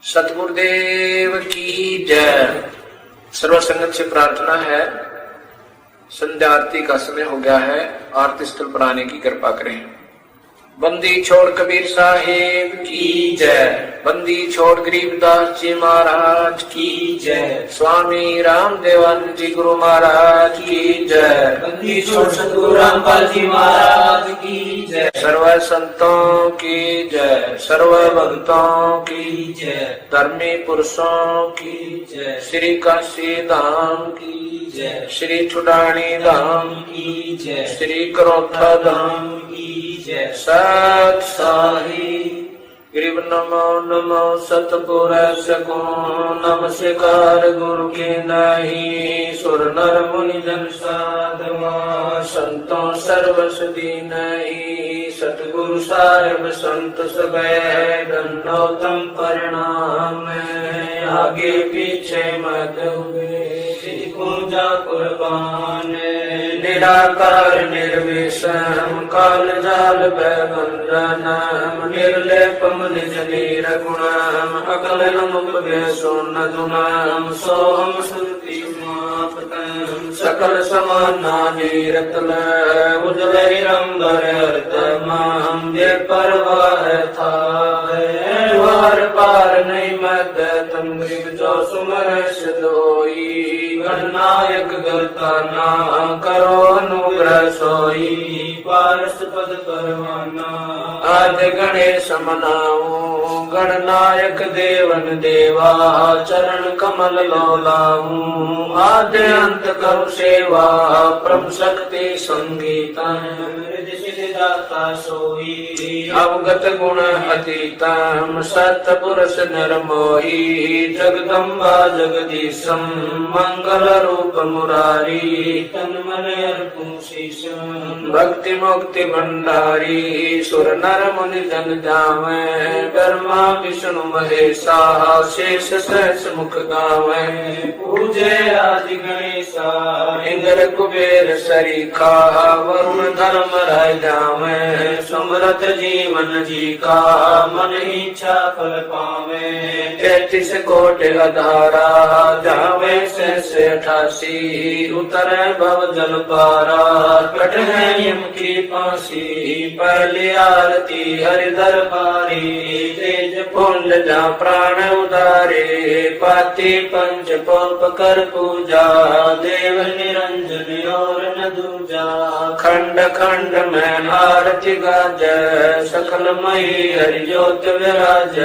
सतगुरुदेव की जय। सर्व संगत से प्रार्थना है, संध्या आरती का समय हो गया है, आरती स्थल पर आने की कृपा करें। बंदी छोड़ कबीर साहेब की जय। बंदी छोड़ गरीबदास जी महाराज की जय। स्वामी रामदेवानंद जी गुरु महाराज की जय। बंदी छोड़ सतगुरु रामपाल जी महाराज की जय। सर्व संतों की जय, सर्व भक्तों की जय, धर्मी पुरुषों की जय, श्री काशी धाम की जय, श्री चुडानी धाम की जय, श्री करोथा धाम की जय। सत साही गरीब नमो नमो सतपुरुष को नमस्कार गुरु के नहीं। सुर नर मुनि जन साधवा संतों सर्वसदी नहीं। सतगुरु साहेब संत सबे दंडोतम परिणाम। आगे पीछे मत हुए पूजा कुर्बान। निराकार निर्विषम काल जाल बंधनम। निर्लेपम निज निर्गुणम अकलनम व्यसोन दुनम। सोहम श्रुति मापतम सकल समाना निरतल। उजलंबर अर्तम ये परवाह था वार पार नहीं मत। तम गरीब जो सुमर सदोई। गणनायक गलता ना करो अनुग्रह सोई। पारस पद परवाना आज गणेश मनाऊं। गणनायक देवन देवा चरण कमल लोलाऊं। आद्य अंत करु सेवा परम शक्ति संगीता। दाता सोई अवगत गुण अतीतम। सतपुरुष नरमोही जगदम्बा जगदीशम। मंगल रूप मुरारी तन मन अर्पण शीशम। भक्ति मुक्ति भंडारी सुर नर मुनि जन जावे। ब्रह्मा विष्णु महेशा शेष सहस मुख गावे। पूजे आदि गणेशा इंद्र कुबेर सरीखा। वरुण धर्म राय जावे। समृत जीवन जी का मन इच्छा फल पावे। 33 कोट अधारा जावे से 88। उतरे भव जल पारा कट है यम की फांसी। पहली आरती हरि दरबारी तेज पुंज जा प्राण उदारे। पाती पंच पोप कर पूजा देव निरंजन और न दूजा। खंड खंड में आरती गाज सकल मई हरि ज्योत विराज।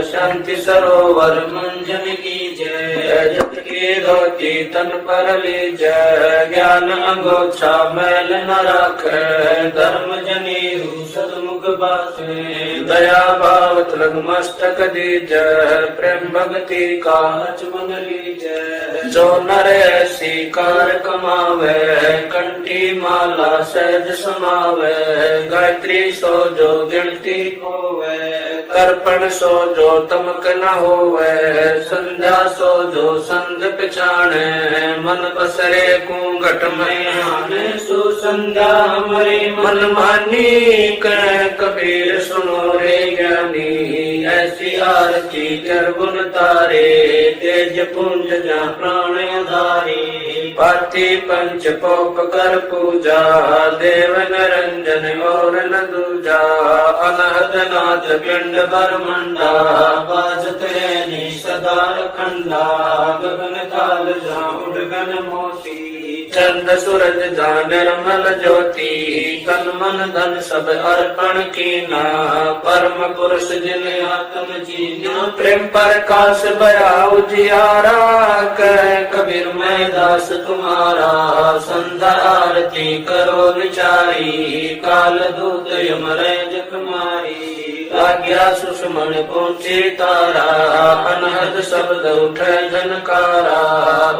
शांति सरोवर मंजन की जय। जप की धोती तन पर लीज। ज्ञान अंगोछा मैल न राख। धर्म जनेऊ सदमुख बास। दया भावत लग मस्तक दीज। प्रेम भक्ति का मन लीज। जो नर ऐसी कार कमावे कंठी माला सहज समावे। गायत्री सो जो गिनती होवे। तर्पण सो जो तमक न होवे। संध्या सो जो संध पिछाणे। मन पसरे घूंघट में आने। सुसंध्या हमारी मन मानी कह कबीर सुनो रे ज्ञानी। ऐसी आरती कर गुण तारे तेज पुंज जा प्राण उधारी। पाती पंच पोप कर पूजा देव निरंजन और न दूजा। अनहद नाथ पिंड बरमंडा बाजत रहनी सदा खंडा। गगन काल जा उड़गन मोती चंद सूरज जा निर्मल ज्योति। तन मन धन सब अर्पण कीना। परम पुरुष जिन आत्म जीना। प्रेम प्रकाश बया उजियारा कह कबीर मैं दास तुम्हारा। संध्या आरती करो विचारी। काल दूत यमरे जखमारी। आज्ञा सुषमण पहुंचे तारा। अनहद शब्द उठे झनकारा।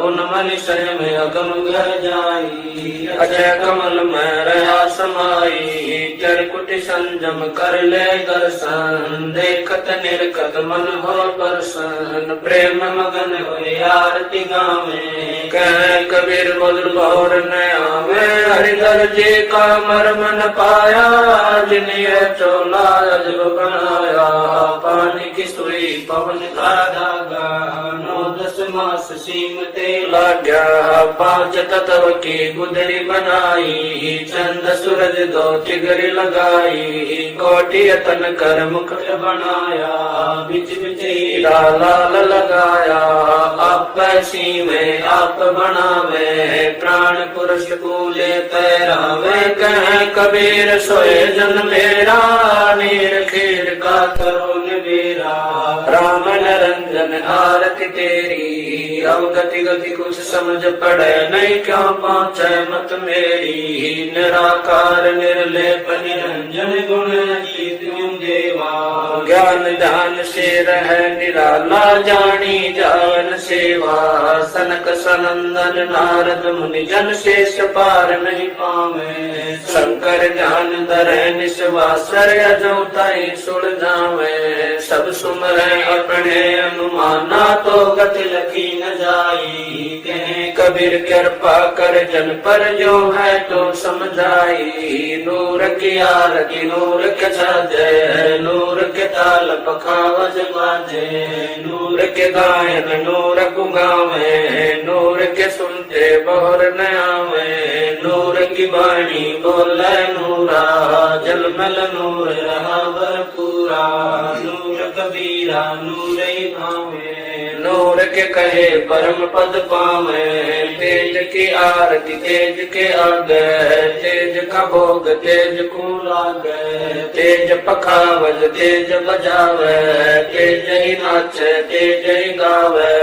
उन्मन शय में अगम घर जाई। अजय कमल में रहा समाई। चरकुट संजम कर ले दर्शन। देखत निर्कत मन हो प्रसन्न। प्रेम मगन हुए आरती गावे। कह कबीर बोल बहुर न आवे। हरिदर जी का मर्म न पाया। जिन्हें चोला अजब बनाया, पानी की सुई पवन का धागा, 9-10 मास सीम ते लाग्या, 5 तत्व की गुदरी बनाई, चंद सूरज 2 तिगरी लगाई, कोटि यतन कर मुकुट बनाया, बिच बिच हीरा लाल लगाया, आप सीमे आप बनावे, प्राण पुरुष कूले पैरावे, कह कबीर सोए जन मेरा, नीर खीर का करो निबेरा, राम निरंजन आरती तेरी, अब गति गति कुछ समझ पड़े नहीं, क्यों पहुँचे मत मेरी, निराकार निर्लेप निरंजन गुण तुम देवा, ज्ञान ध्यान से रह निराला, जानी जावन सेवा, सनक सनंदन नारद मुनि जन शेष पार नहीं पावे, शंकर ध्यान धरे निस्वासर अजौताई सुड़ जावे, सब सुमरे अपने अनुमाना तो गति लखी न जाई, कहे कबीर कृपा कर जन पर जो है तो समझाई, नूर की आरती नूर के छाजे, नूर के ताल पखावज बाजे, नूर के गायन नूर गुगावे, नूर के सुनते बोर न आवे, नूर की वाणी बोले नूरा, जलमल नूर रहा भरपूरा, नूर कबीरा नूर ही भावे, नूर के कहे परम पद पावे, तेज की आरती तेज के आगे, तेज का भोग तेज को लागे, तेज पखावज तेज बजावे, तेज ही नाचे तेज ही गावे,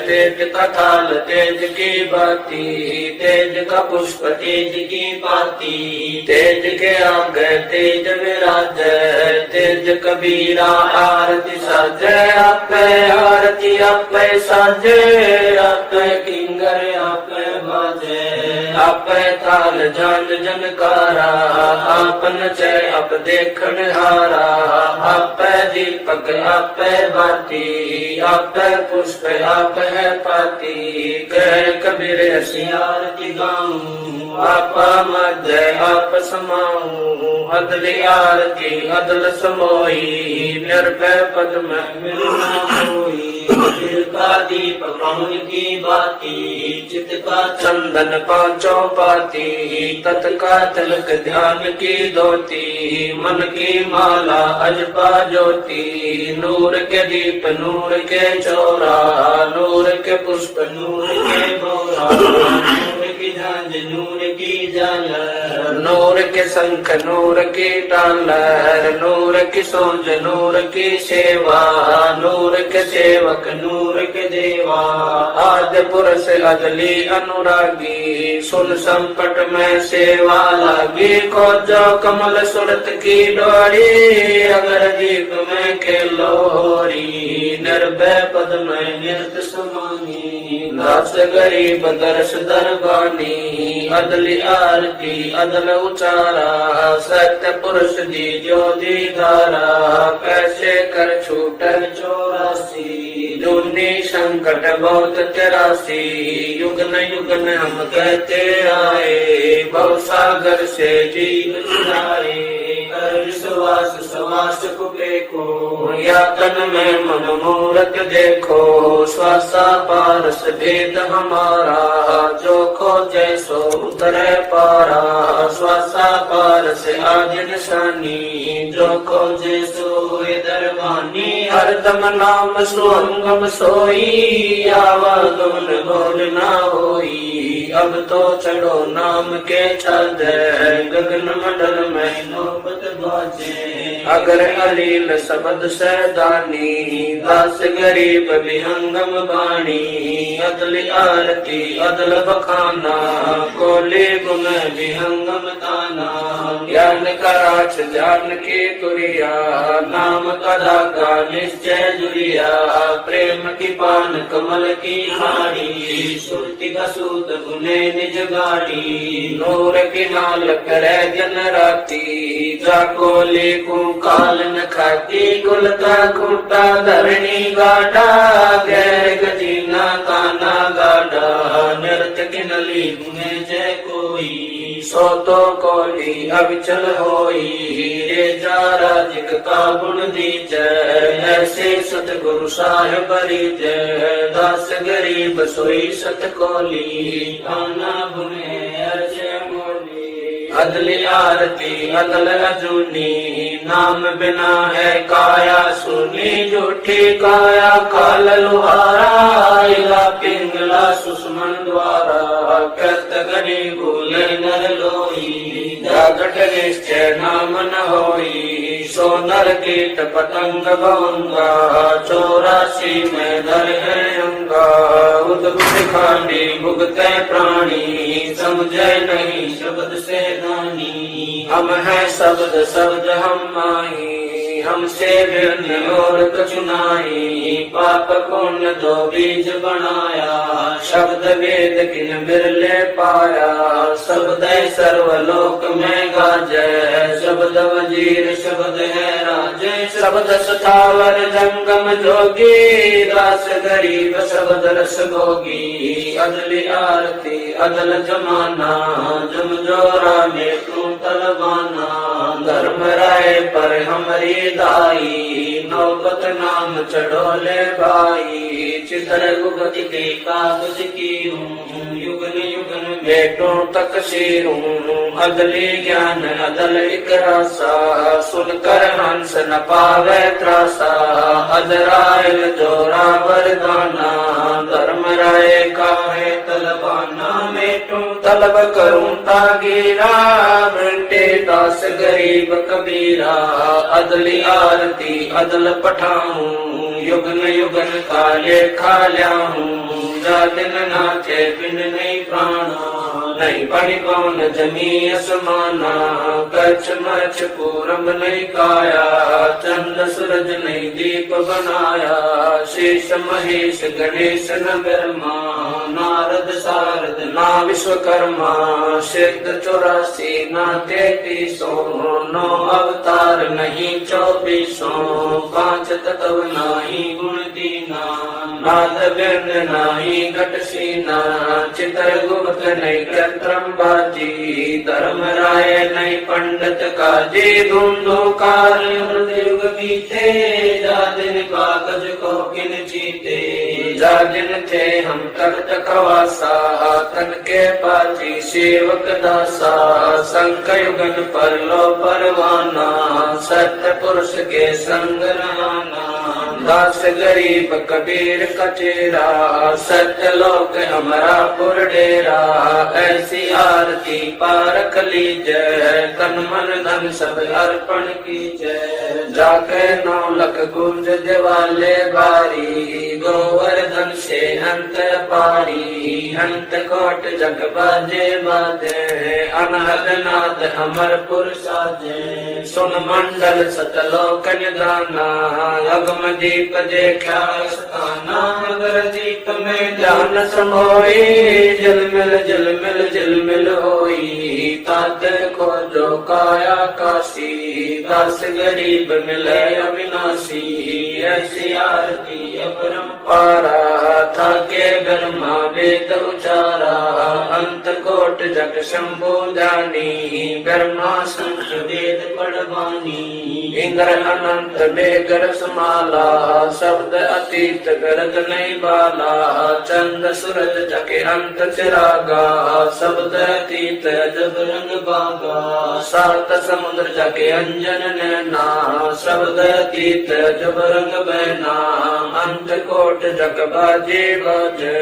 तेज का थाल तेज की बाती, तेज का पुष्प तेज की पाती, तेज के आगे तेज विराजे, तेज कबीरा आरती साजे, आपे आरती आपे साजे, आपे किंगर आपे बाजे, आपे ताल जान जनकारा, आप नचे आप देखन हारा, आपे दीपक आपे बाती, आपे पुष्प आप है पाती, कह कबीर ऐसी आरती गाऊं, आपा मध्य आप समाऊं, अदली आरती अदल समोई, निर्भय पद में मिलना होई, दिल का दीप पवन की बाती, चित का चंदन पांचों पाती, तत् का तिलक ध्यान की धोती, मन की माला अजपा ज्योति, नूर के दीप नूर के चौरा, नूर के पुष्प नूर के बोरा, नूर की झांझ नूर की झालर, नूर के शंख नूर की टालर, नूर की सोज नूर की सेवा, नूर के सेवक नूर के देवा, आद्य पुरुष अदली अनुरागी, सुन संकट में सेवा लागी, खोजो कमल सुरत की डोरी, अगर दीप में खेलोरी, निर्भय पद में निर्त समानी, दास गरीब दर्श दरबानी, अदली आरती अदल उचारा, सत्य पुरुष दी जो दीदारा, कैसे कर छूटल 84, जूनी संकट बहुत 83, युगन युगन हम कहते आए, भव सागर से जीव छुड़ाए, कर विश्वास सवास को देखो, या तन में मन मूरत देखो, श्वासा पारस भेद हमारा, जो खोजे सो उतरे पारा, श्वासा पारस आज निशानी, जो खोजे सो दरबानी, हरदम नाम सुअंगम सोई, आवागमन भोर ना होई, अब तो चढ़ो नाम के छाद, गगन मंडल में नौबत बाजे, अगर अलील शब्द सैदानी, दास गरीब विहंगम बाणी, अदल आरती अदल बखाना, कोले गुण विहंगम ताना, ज्ञान का राज जान के तुरिया, नाम का धागा निश्चय जुरिया, प्रेम की पान कमल की खाड़ी, सुरति का सूत गुने निज गाड़ी, नूर की नाल करे जन राती, जाको लेकू काल न खाती, कुल का खूटा धरणी गाड़ा, गैर गजीना काना गाड़ा, नृत्य की नली गुने जय कोई, सो तो कोली अविचल होई रे जारा जिक का गुण दीजै ऐसे सतगुरु साहिब रीजै दास गरीब सोई सत कोली ताना गुने अर्जै मोली अदली आरती अदल अजूनी नाम बिना है काया सुनी झूठी काया काल लुहारा इला पिंगला सुषमन द्वारा करत गरी भूले नर लोई जागट निश्चय नाम न होई सो नर कीट पतंग भंगा 84 में धर है अंगा उद्भुत खांडी भुगते प्राणी समझे नहीं शब्द से दानी हम है शब्द शब्द हम माही हमसे भिन्न और कछु नाई पाप पुण्य दो बीज बनाया शब्द वेद किन बिरले पाया शब्द सर्वलोक में गाजै शब्द वजीर शब्द है राजे शब्द सतावर जंगम जोगी दास गरीब शब्द रस भोगी अदली आरती अदल जमाना जम जोरा में तू तलवाना धर्म राय पर हमारी दाई नौबत नाम चढ़ोले भाई चित्र गुगत के कागज की हूँ युगन युगन बेटों तक शेर हूँ अदली ज्ञान अदल एक रासा सुनकर हंस न पावे त्रासा अदरायल जोरा वरदाना धर्म राय का है तलबाना मेटू तलब करूं तागीरा मिटे दास गरीब कबीरा अदली आरती अदल पठाऊं युगन युगन काले खाल्याऊं जा दिन नाचे बिन नहीं प्राणा नहीं पानी पवन जमी असमाना कच्छ मच्छ पूरम नहीं काया चंद सूरज नहीं दीप बनाया शेष महेश गणेश न ब्रह्मा नारद सारद ना विश्वकर्मा सिद्ध 84 ना 33 नौ अवतार नहीं 24 पांच तत्व नाही गुण दीना नाद व्यंग नाही घट सीना चित्र गुप्त नहीं यंत्रम बाजी धर्म राय नहीं पंडित काजी धुंधुकार युग बीते जा दिन कागज को किन जीते जा दिन थे हम तख्त खवासा तन के पाजी सेवक दासा संक युगन पर लो परवाना सत्य पुरुष के संग रहना दास गरीब कबीर कचेरा सत्य लोक हमारा पुर डेरा ऐसी आरती पारख लीजै तन मन धन सब अर्पण कीजै जाके 9 लख गुंज दिवाले बारी गोवर्धन से अंत पारी अंत कोट जग बाजे बाजे अनहद नाद अमर पुर साजे सुन मंडल सतलोक निदाना अगम दीप देखा स्थाना मगर दीप में ध्यान समोई जल मिल होई तात को जो काया काशी दास गरीब मिले अविनाशी ऐसी आरती अपरंपारा था के ब्रह्मा वेद उचारा अंत कोट जग शंभु जानी ब्रह्मा शंख वेद पढ़वानी इंद्र अनंत बेगर समाला शब्द अतीत गरज नहीं बाला चंद सूरज जके अंत चिरागा शब्द अतीत जब रंग बागा सात समुद्र जके अंजन नैना शब्द अतीत जब रंग बहना अंत कोट जग बाजे बाजे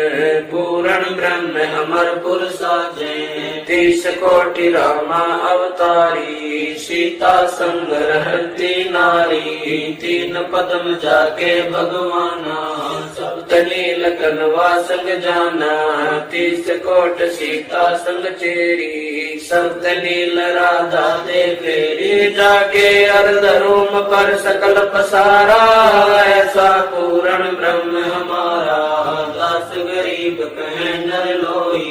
पूर्ण ब्रह्म अमर पुर साजे 30 कोटि रामा अवतारी सीता संग रहती नारी 3 पद्म जाके भगवाना सप्त नील कनवा संग जाना 30 कोट सीता संग चेरी सप्त नील राधा दे फेरी जाके अर्ध रूम पर सकल पसारा ऐसा पूर्ण ब्रह्म हमारा दास गरीब कहे नर लोई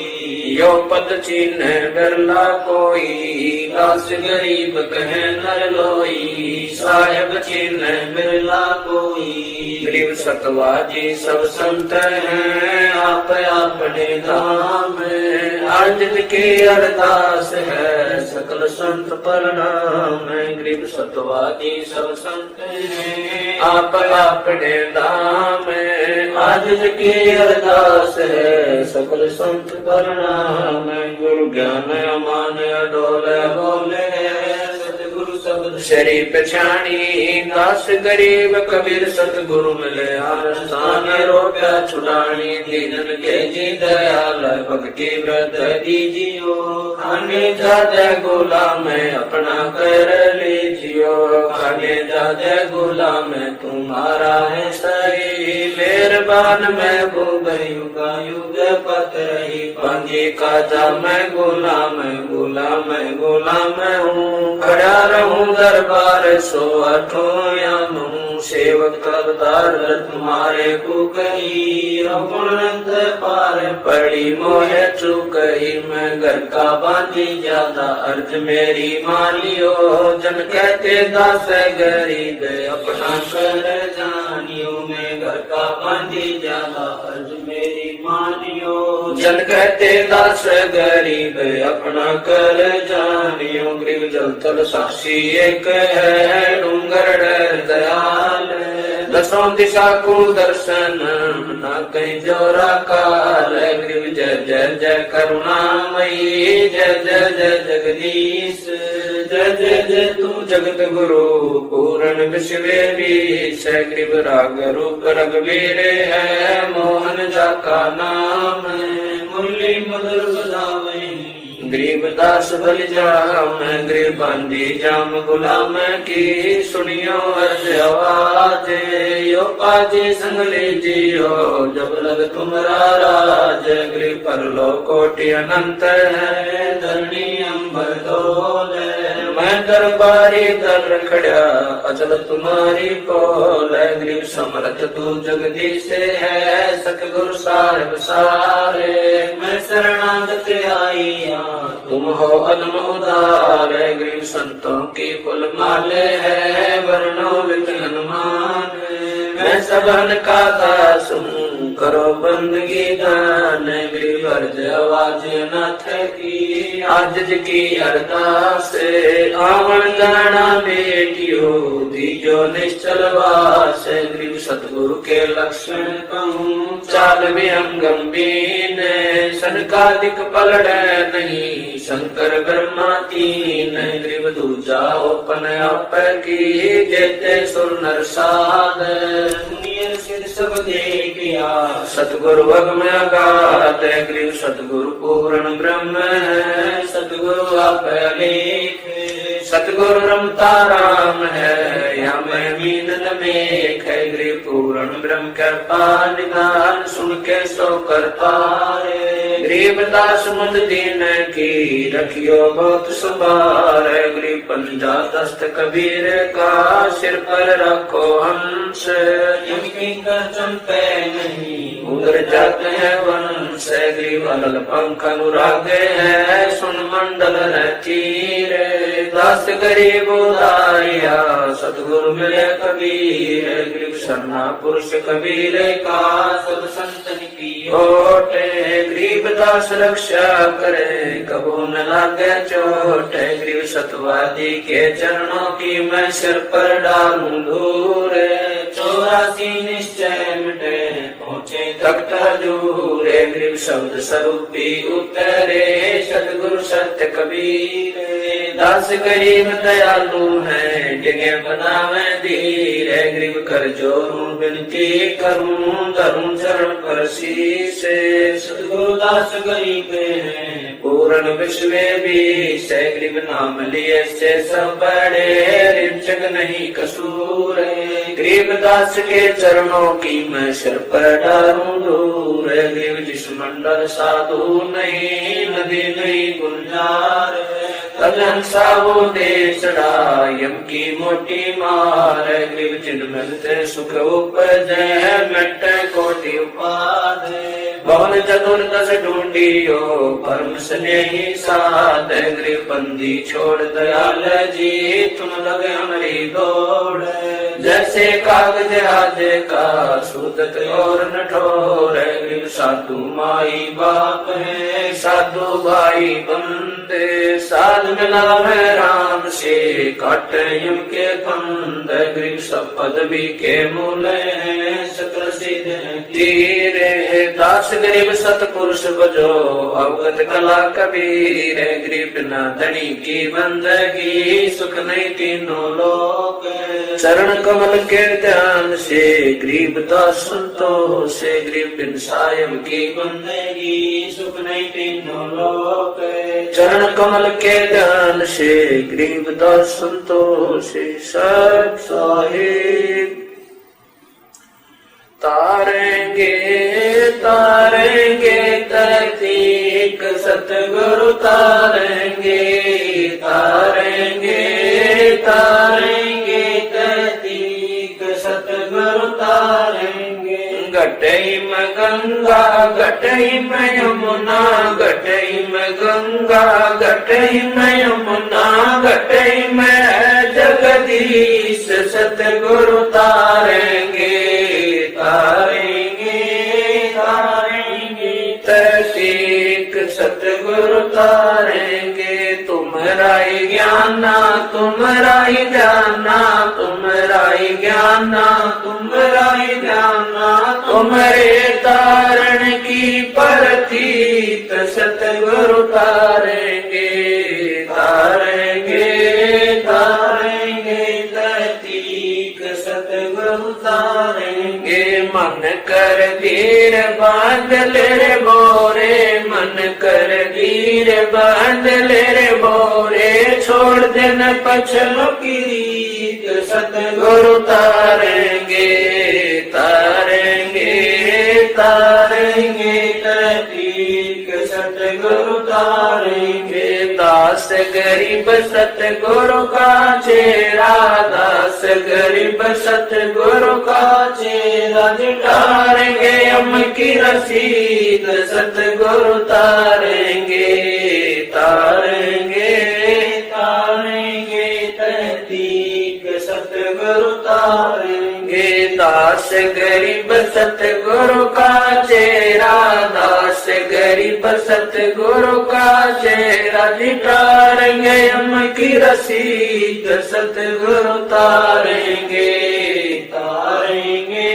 यो पद चिन्ह बिरला कोई दास गरीब कहे नर लोई साहेब चिन्ह बिरला कोई गरीब सतवाजी सब संत हैं आप अपने धाम आज की अरदास है सकल संत प्रणाम गरीब सतवाजी सब संत हैं आप अपने धाम आज की अरदास है सकल संत प्रणाम गुरु ज्ञान अमान अडोल बोले सतगुरु शब्द शरी पछाणी दास गरीब कबीर सतगुरु मिले आसान रोका छुड़ानी दीनन के जी दयाल भक्ति व्रत दीजियो खाने जादे गुलाम अपना कर लीजियो खाने जादे गुलाम तुम्हारा है सही मेहरबान मैं वो युगा युग पत रही पांगी का जा मैं गुलाम गुलाम हूँ खड़ा रहूं दरबार सो अठोयाम हूँ सेवक करतार तुम्हारे को कही रघुनंद पार पड़ी मोहे चुकही मैं घर का बांधी ज्यादा अर्ज मेरी मानियो जन कहते दास गरीब अपना कर जानियो मैं घर का बांधी ज्यादा अर्ज मेरी मानियो जन कहते दास गरीब अपना कर जानियो गरीब जल तल साक्षी एक है डूंगर दयाल दसों दिशा को दर्शन न कहीं जोरा काल गरीब जय जय जय करुणामयी जय जय जय जगदीश जय जय जय तू जगत गुरु पूर्ण विश्व बीस गरीब राग रूप रघुवीर है मोहन जा का नाम मुरली मधुर बजावे गरीब दास बल जाम गरीब बांधी जाम गुलाम की सुनियो अर्ज आवाज यो पाजी संग लीजियो जब लग तुम्हारा राज गरीब पर लो कोटि अनंत है धरणी अंबर डोल मैं दरबारी दर रखड़ा अचल तुम्हारी बोल गरीब समर्थ तू जगदीश है सतगुरु साहिब सारे मैं शरणागत आई तुम हो अदम उदार गरीब संतों की फुल माले है वर्णों विच हनुमान मैं सबन का दास हूँ करो बंदगी दान गरीब अर्ज आवाज नाथ की आज की अरदास आवन जाना बेटियो दीजो निश्चल वास गरीब सतगुरु के लक्षण कहूँ चाल भी हम गंभीर सनकादिक पलड़ नहीं शंकर ब्रह्मा तीन गरीब दूजा ओपन आप की जेते सुर नर साध सब देखिया सतगुरु भगम अगाध गरीब सतगुरु पूर्ण ब्रह्म है सतगुरु आप अलेख सतगुरु रमता राम है या मैं मीन मेघ है गरीब पूर्ण ब्रह्म कृपा निदान सुन के सो कर पारे गरीब दास मत दीन की रखियो बहुत संभार गरीब पंजा दस्त कबीर का सिर पर रखो हंस इनकी चंपे नहीं उधर जाते हैं वंश गरीब अलग पंख अनुराग है सुन मंडल तीर दास गरीब उदारिया सतगुरु मिले कबीर गरीब शरणा पुरुष कबीर का सब संतन की होटे गरीब दास रक्षा करे कबो न लागे चोट गरीब सतवादी के चरणों की मैं सिर पर डालूं धूर 84 निश्चय मिटे पहुँचे तख्त हजूर गरीब शब्द स्वरूपी उतरे सतगुरु सत्य कबीर दास गरीब दयालु है डिगे बनावे धीर गरीब कर जोरूं विनती करूं धरूं चरण पर शीश सतगुरु दास गरीब है पूर्ण विश्व भी गरीब नाम लिए से सब बड़े रिंचक नहीं कसूर गरीब दास के चरणों की मैं सिर पर डालूं दूर गरीब जिस मंडल साधु नहीं नदी नहीं गुलजार हंसा वो दे चढ़ा यम की मोटी मार गरीब चिन्ह मिलते सुख उपजय मिट कोटि उपाद भवन चतुर्दश ढूंढियो परम स्नेही साध गरीब बंदी छोड़ दयाल जी तुम लगे हमारी दौड़ जैसे कागज आज का सूदत और नठोर है। साधु माई बाप है साधु भाई बंदे, साध मिलावे राम से काट युग के फंद। गरीब सब पदवी के मूल है सकल सिद्ध तीर है। दास गरीब सतपुरुष बजो अवगत कला कबीर। गरीब न धनी की बंदगी सुख नहीं तीनों लोक। चरण कमल के ध्यान से गरीब दास संतोष से। गरीब बिन साहिब की बंदगी सुख नहीं तीनों लोक। चरण कमल के ध्यान से गरीब दास संतोष से। सत साहिब तारेंगे तारेंगे तहकीक सतगुरु तारेंगे। तारेंगे तारेंगे तहकीक सतगुरु तारेंगे। घटई में गंगा घटई में यमुना घटई में गंगा घटई में यमुना घटई में जगदीश सतगुरु तारेंगे। तारेंगे तारेंगे तहकीक सतगुरु तारेंगे। तुम्हारा ही ज्ञाना तुम्हारा ही जाना तुम्हारा ही ज्ञाना तुम्हारा ही जाना। तुम्हारे तारण की प्रतीत सतगुरु तारेंगे। तारेंगे तारेंगे तहकीक सतगुरु तारेंगे। मन कर धीर बांध ले रे बोरे मन कर धीर बांध ले रे बोरे। छोड़ देना पछलो की रीत सतगुरु तारेंगे। तारेंगे तारेंगे तहकीक सतगुरु तारेंगे। दास गरीब सतगुरु का चेहरा दास गरीब सतगुरु का चेहरा। जुटारेंगे हम की रसीद सतगुरु तारेंगे। तारेंगे तारेंगे तहकीक सतगुरु तारेंगे। दास गरीब सतगुरु का चेहरा दास गरीब सतगुरु का चेहरा। जुटारेंगे हम की रसीद सतगुरु तारेंगे। तारेंगे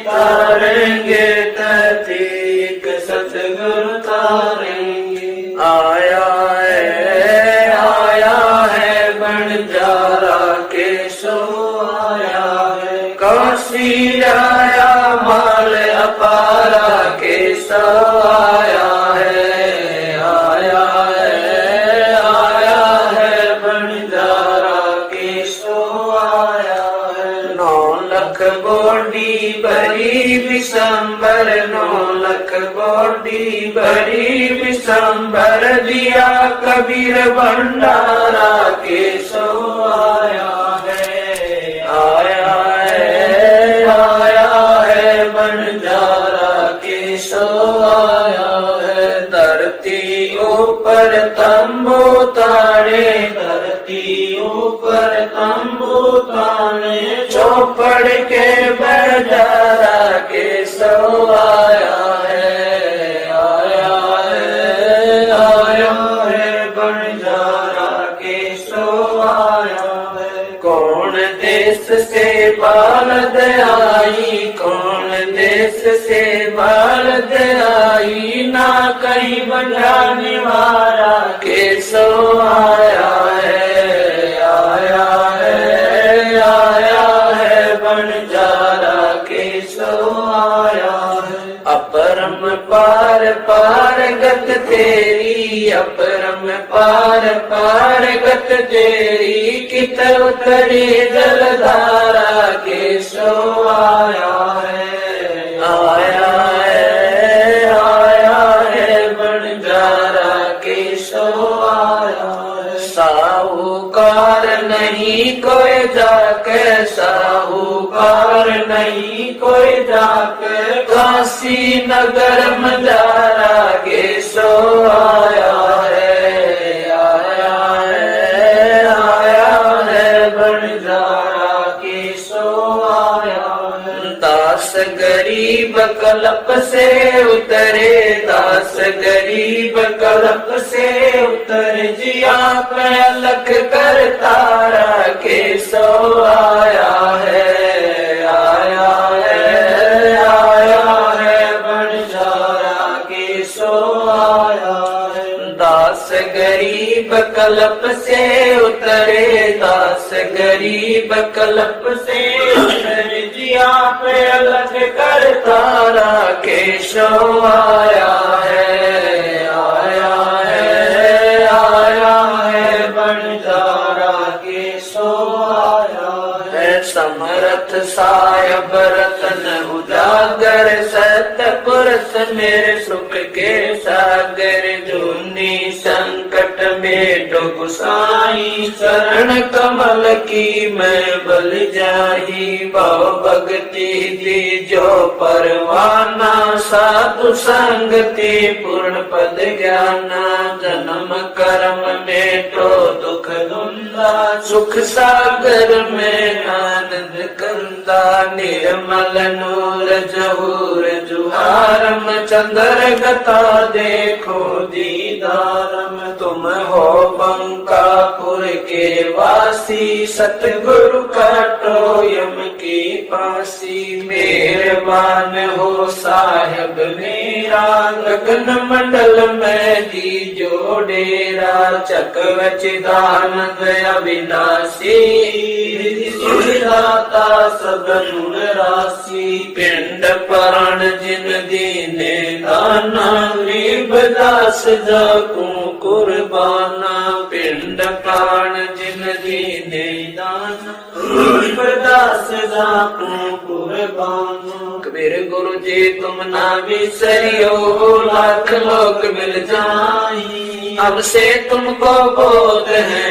तारेंगे तहकीक सतगुरु तारेंगे। आया है बंजारा के सो आया है। काशी आया माल अपारा के सो आया है। आया है बंजारा के सो आया है। 9 लख बोडी भरी विशंबर 9 लख बोडी भरी विशंबर। दिया कबीर भंडारा के सो आया है। आया है बंजारा के सो आया है। धरती ऊपर तंबू ताड़े धरती ऊपर तंबू ताड़े। चौपड़ के बंजारा के सो आया है। आया है बंजारा के सो आया है। कौन देश से बालद आई कौन देश से बालद आई। ना कहीं बंजाने वाला के सो आया है। आया है बंजारा के सो आया है। अपरम पार पार गत तेरी अपरम पार पार गत तेरी। कित उतरी जलधारा के सो आया है। आया है बंजारा के सो आया है। साहूकार नहीं कोई जाके साहूकार नहीं कोई जाके। काशी नगर मजारा के सो आया है। आया है बंजारा के सो कलप से उतरे दास गरीब कलप से उतरे जिया पे अलख कर तारा के सो आया है आया है आया है बंजारा के सो आया है। दास गरीब कलप से उतरे दास गरीब कलप से उतरे जिया पे अलग कर तारा केशव आया है आया है आया है बंजारा केशव आया है। समरथ सायब रतन उजागर सतपुरुष मेरे सुख के सागर जूनी संकट में डूब साई चरण कमल की मैं बल जाही भव भक्ति दी जो परवाना साधु संगति पूर्ण पद ज्ञाना जन्म कर्म में तो दुख धुंधा सुख सागर में आनंद कंदा निर्मल नूर जहूर जुहारम चंद्र गता देखो दीदारम तुम हो बंकापुर के वासी सतगुरु काटो यम की पासी मेहरबान हो साहिब मेरा गगन मंडल में दी जो डेरा चकवचिदानंद अविनाशी दाता सब गुण राशि पिंड प्राण जिन दीने दाना गरीब दास जाकू कुर्बाना पिंड प्राण जिन दीने दाना गरीब दास जाकू कुर्बाना। कबीर गुरु जी तुम ना बिसरियो लाख लोग मिल जाई हमसे तुमको बोध है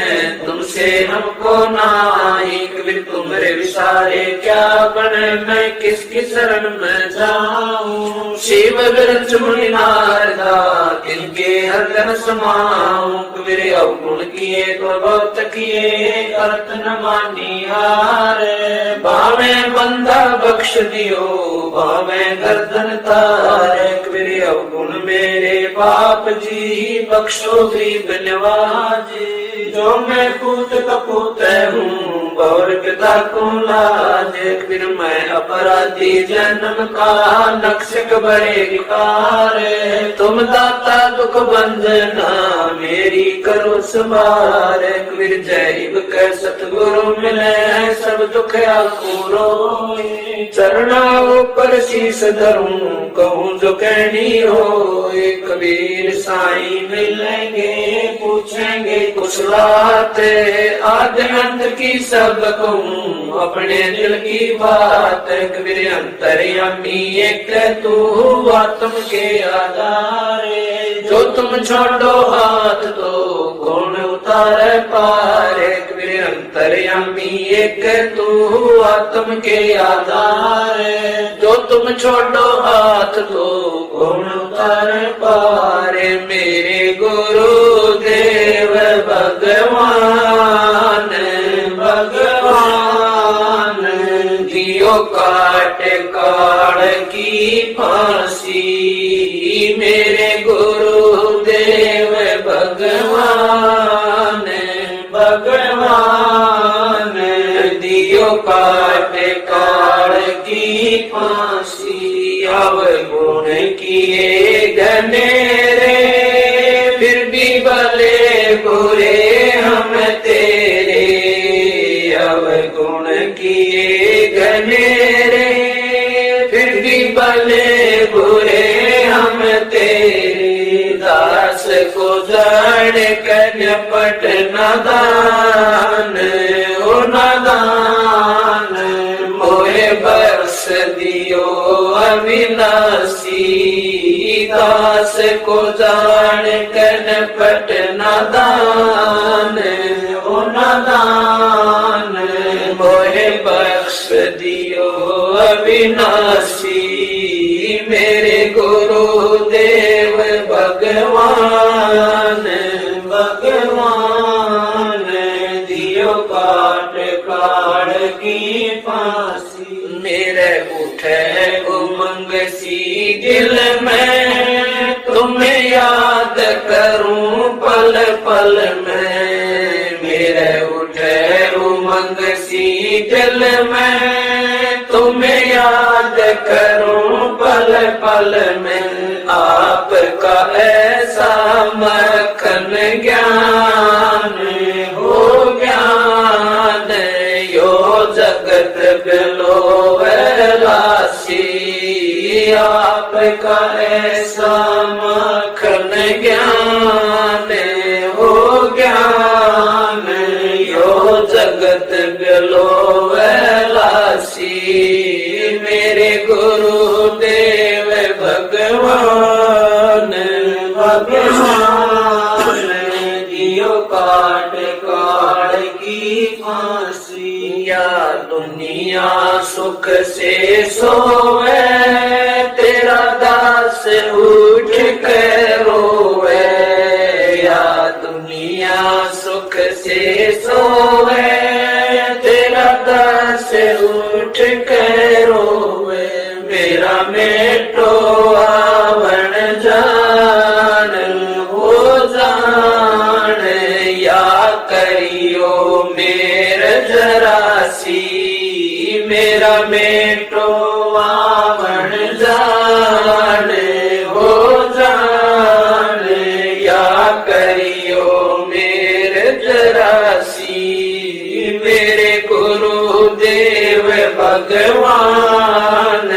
तुमसे हमको नाई। कबीर तुम्हारे विसारे क्या बने मैं किसकी शरण में जाऊं शिव बिरच मुनि नारदा तिनके हरदन समाऊं। कबीर अवगुण किए तो बहुत किए करत न मानी हार भावे बंदा बख्श दियो भावे गर्दन तारे। कबीर अवगुण मेरे बाप जी बख्शो गरीब नवाज जो मैं पूत कपूत हूँ और पिता को लाज। फिर मैं अपराधी जन्म का नक्शक बड़े विकार तुम दाता दुख बंधना मेरी करो संभार। फिर जैब के सतगुरु मिले सब दुख आकुरो चरणाओं पर शीश धरूं कहूँ जो कहनी हो। कबीर साईं मिलेंगे पूछेंगे कुछ बात आद्य अंत की सब कहूँ अपने दिल की बात। कबीर अंतर्यामी एक तू आत्म के आधार जो तुम छोड़ो हाथ तो कौन उतार पार। कबीर अंतर्यामी एक तू आत्म के आधार जो तुम छोड़ो हाथ तो कौन उतार पार। मेरे गुरु देव भगवान भगवान दियो काट काड़ की फांसी मेरे गुरु देव भगवान भगवान दियो काट काड़ की फांसी। अवगुण किए घनेरे फिर भी भले बुरे हम तेरे अवगुण किए घनेरे फिर भी भले बुरे हम तेरे। दास को जान कर पट नादान ओ नादान मोहे बरस दियो अविनाशी। दास को जान कर पट नादान ओ नादान मोहे बख्श दियो अविनाशी। मेरे गुरु देव भगवान भगवान दियो काट काड़ की फांसी। मेरे उठे उमंग दिल में तुम्हें याद करूं पल पल में, मेरे उठे उमंग सी दिल में तुम्हें याद करूं पल पल में। आपका ऐसा मक्खन ज्ञान हो ज्ञान, यो जगत बिलोवलासी। आपका ऐसा मक्खन ज्ञान हो ज्ञान, यो जगत बिलोवलासी। मेरे गुरुदेव भगवान भगवान, दियो काट काट की फांसी। या दुनिया सुख से सोवे, तेरा दास उठ कर रोवे। या दुनिया सुख से सोवे, तेरा दास उठ कर रोवे। मेरा मेटो आवण जान हो जान, या करियो मेर जरासी। मेरा मेटो आवण जान हो जान, या करियो मेर जरासी। मेरे गुरुदेव भगवान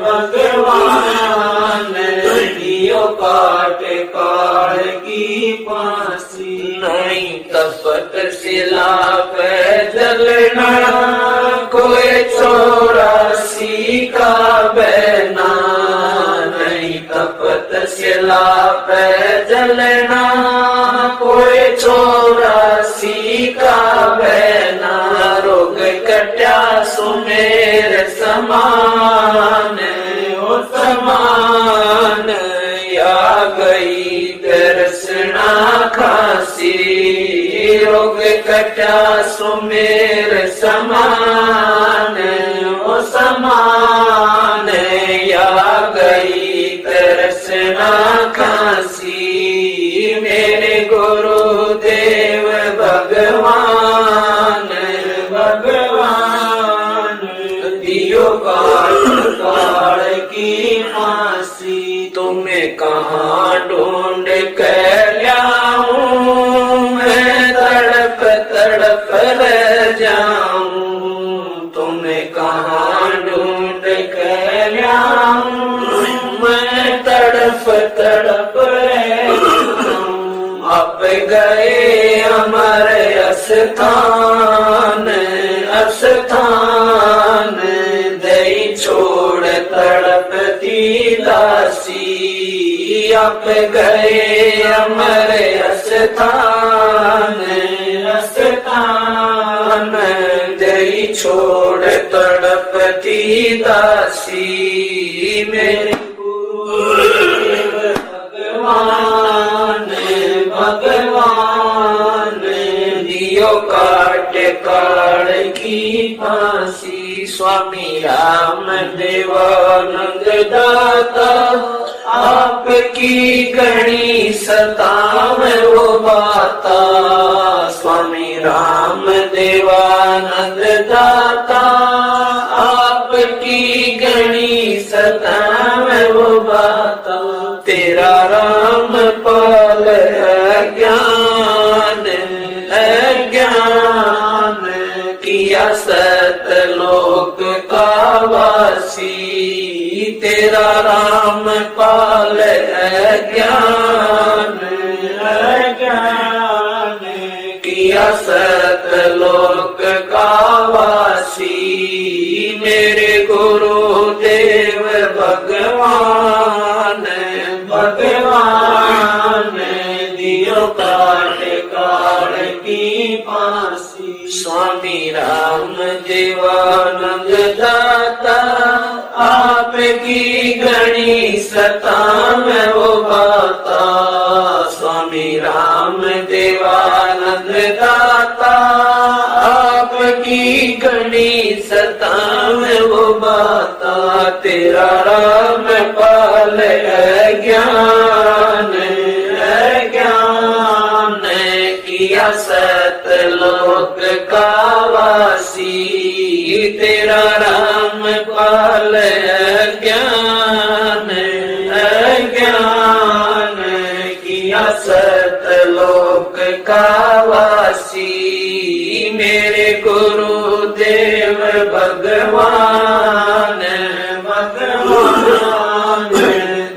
भगवान, दियो काट काट की फांसी। नहीं तपत शिला पे जलना, कोई 84 का बहना। नहीं तपत शिला पे जलना, कोई 84 का बहना। रोग कट्या सुमेर समान हो समान, या गई दर्शना खासी। रोग कट्या सुमेर समान हो समान, या गई दर्शना खासी। मेरे गुरुदेव भगवान भगवान, दियो काट काट की फांसी। तुम्हें कहाँ ढूंढ कर लाऊं, मैं तड़प तड़प रह जाऊं। तुम्हें कहाँ ढूंढ कर लाऊं, मैं तड़प तड़प रह जाऊं। अब गए अमर अस्थान अस्थान, दई छोड़ तड़पती दासी। अब गए अमर अस्थान अस्थान, दई छोड़ तड़पती दासी। मेरे गुरुदेव भगवान भगवान, दियो काट काट की फांसी। स्वामी राम देवानंद दाता, आपकी गणी सताव वो बाता। स्वामी राम देवानंद दाता, आपकी गणी सताव वो बाता। तेरा राम पाल अज्ञान अज्ञान, किया सतलोक का वासी। तेरा राम पाल अज्ञान अज्ञान, किया सतलोक का वासी। मेरे गुरुदेव भगवान भगवान, दियो काट काट की फांसी। स्वामी राम देवानंद दाता, आपकी गणी सताव वो बाता। स्वामी राम देवानंद दाता, आपकी गणी सताव वो बाता। तेरा राम पा पाल अज्ञान अज्ञान किया सतलोक का वासी तेरा राम पाल अज्ञान अज्ञान किया सतलोक का वासी मेरे गुरुदेव भगवान भगवान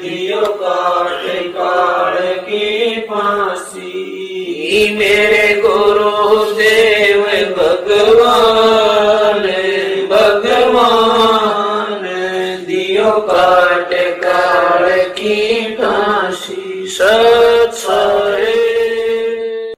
दियो काट काट की फांसी मेरे गुरुदेव भगवान भगवान दियो काट